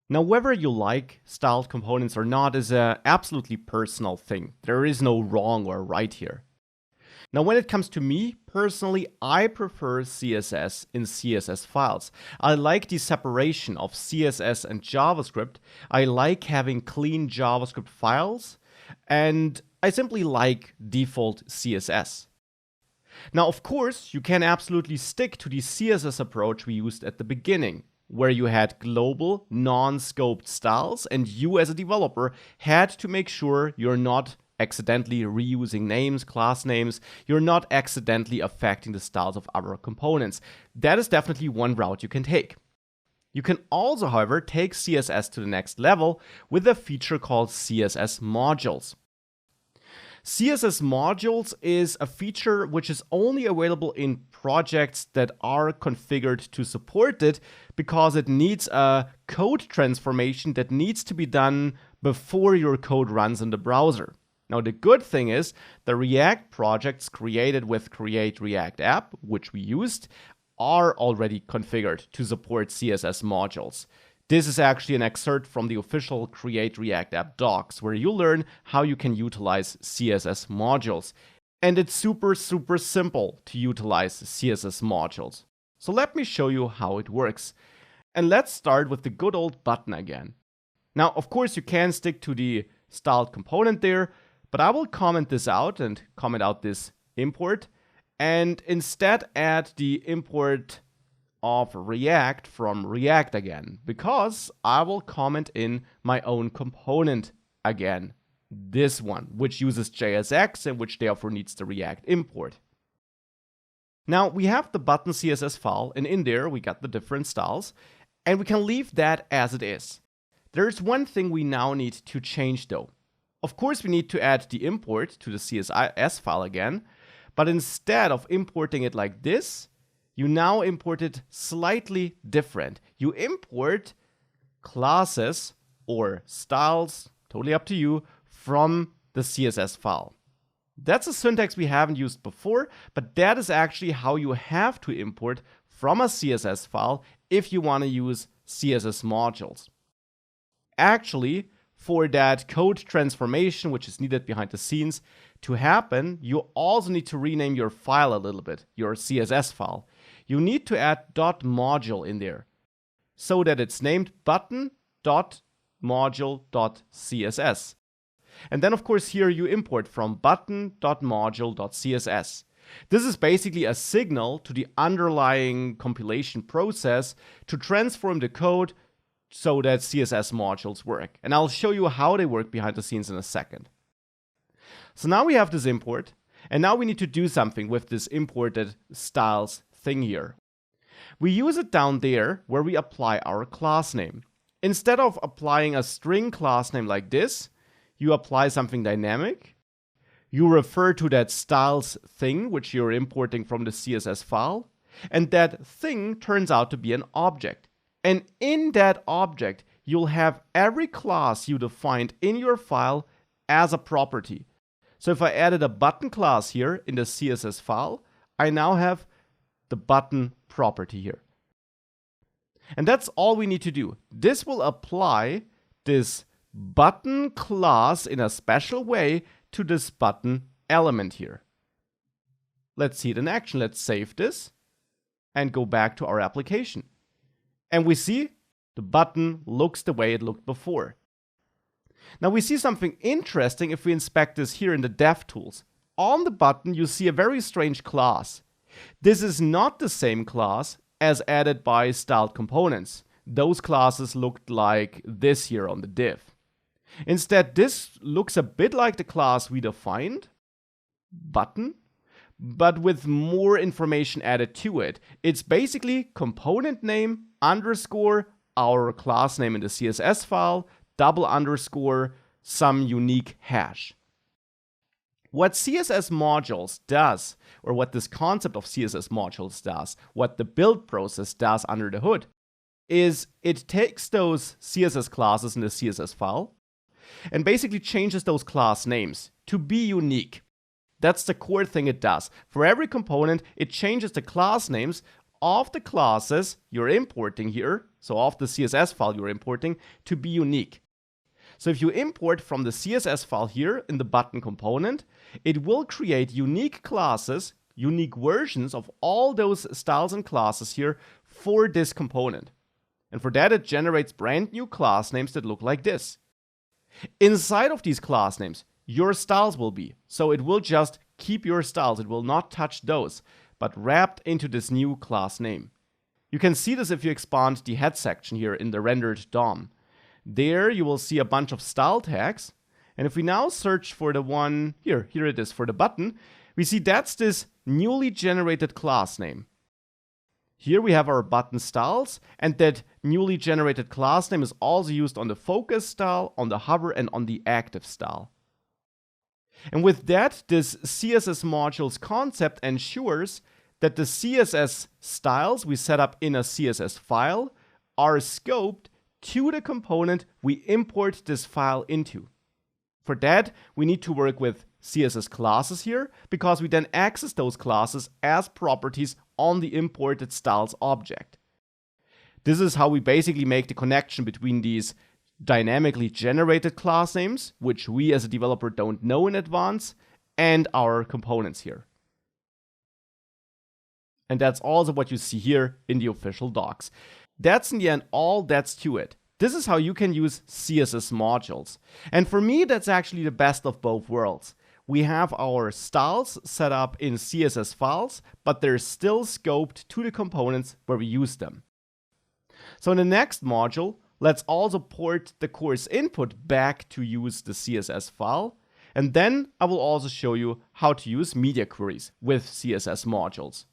Now, whether you like styled components or not is a absolutely personal thing. There is no wrong or right here. Now, when it comes to me, personally, I prefer CSS in CSS files. I like the separation of CSS and JavaScript. I like having clean JavaScript files, and I simply like default CSS. Now, of course, you can absolutely stick to the CSS approach we used at the beginning, where you had global, non-scoped styles, and you as a developer had to make sure you're not accidentally reusing names, class names, you're not accidentally affecting the styles of other components. That is definitely one route you can take. You can also, however, take CSS to the next level with a feature called CSS modules. CSS modules is a feature which is only available in projects that are configured to support it because it needs a code transformation that needs to be done before your code runs in the browser. Now, the good thing is the React projects created with Create React App, which we used, are already configured to support CSS modules. This is actually an excerpt from the official Create React App docs, where you learn how you can utilize CSS modules. And it's super simple to utilize CSS modules. So let me show you how it works. And let's start with the good old button again. Now, of course, you can stick to the styled component there, but I will comment this out and comment out this import, and instead add the import of React from React again, because I will comment in my own component again, this one, which uses JSX and which therefore needs the React import. Now we have the button CSS file, and in there we got the different styles, and we can leave that as it is. There's one thing we now need to change though. Of course, we need to add the import to the CSS file again, but instead of importing it like this, you now import it slightly different. You import classes or styles, totally up to you, from the CSS file. That's a syntax we haven't used before, but that is actually how you have to import from a CSS file if you want to use CSS modules. Actually, for that code transformation, which is needed behind the scenes, to happen, you also need to rename your file a little bit, your CSS file. You need to add .module in there so that it's named button.module.css. And then, of course, here you import from button.module.css. This is basically a signal to the underlying compilation process to transform the code so that CSS modules work. And I'll show you how they work behind the scenes in a second. So now we have this import, and now we need to do something with this imported styles thing here. We use it down there where we apply our class name. Instead of applying a string class name like this, you apply something dynamic. You refer to that styles thing which you're importing from the CSS file, and that thing turns out to be an object. And in that object, you'll have every class you defined in your file as a property. So if I added a button class here in the CSS file, I now have the button property here. And that's all we need to do. This will apply this button class in a special way to this button element here. Let's see it in action. Let's save this and go back to our application. And we see the button looks the way it looked before. Now we see something interesting if we inspect this here in the DevTools. On the button, you see a very strange class. This is not the same class as added by styled components. Those classes looked like this here on the div. Instead, this looks a bit like the class we defined, button, but with more information added to it. It's basically component name underscore our class name in the CSS file, double underscore some unique hash. What CSS modules does, or what this concept of CSS modules does, what the build process does under the hood, is it takes those CSS classes in the CSS file and basically changes those class names to be unique. That's the core thing it does. For every component, it changes the class names of the classes you're importing here, so of the CSS file you're importing, to be unique. So if you import from the CSS file here in the button component, it will create unique classes, unique versions of all those styles and classes here for this component. And for that, it generates brand new class names that look like this. Inside of these class names, your styles will be. So it will just keep your styles. It will not touch those, but wrapped into this new class name. You can see this if you expand the head section here in the rendered DOM. There you will see a bunch of style tags. And if we now search for the one here it is for the button, we see that's this newly generated class name. Here we have our button styles, and that newly generated class name is also used on the focus style, on the hover, and on the active style. And with that, this CSS modules concept ensures that the CSS styles we set up in a CSS file are scoped to the component we import this file into. For that, we need to work with CSS classes here, because we then access those classes as properties on the imported styles object. This is how we basically make the connection between these dynamically generated class names, which we as a developer don't know in advance, and our components here. And that's also what you see here in the official docs. That's in the end all that's to it. This is how you can use CSS modules. And for me, that's actually the best of both worlds. We have our styles set up in CSS files, but they're still scoped to the components where we use them. So in the next module, let's also port the course input back to use the CSS file. And then I will also show you how to use media queries with CSS modules.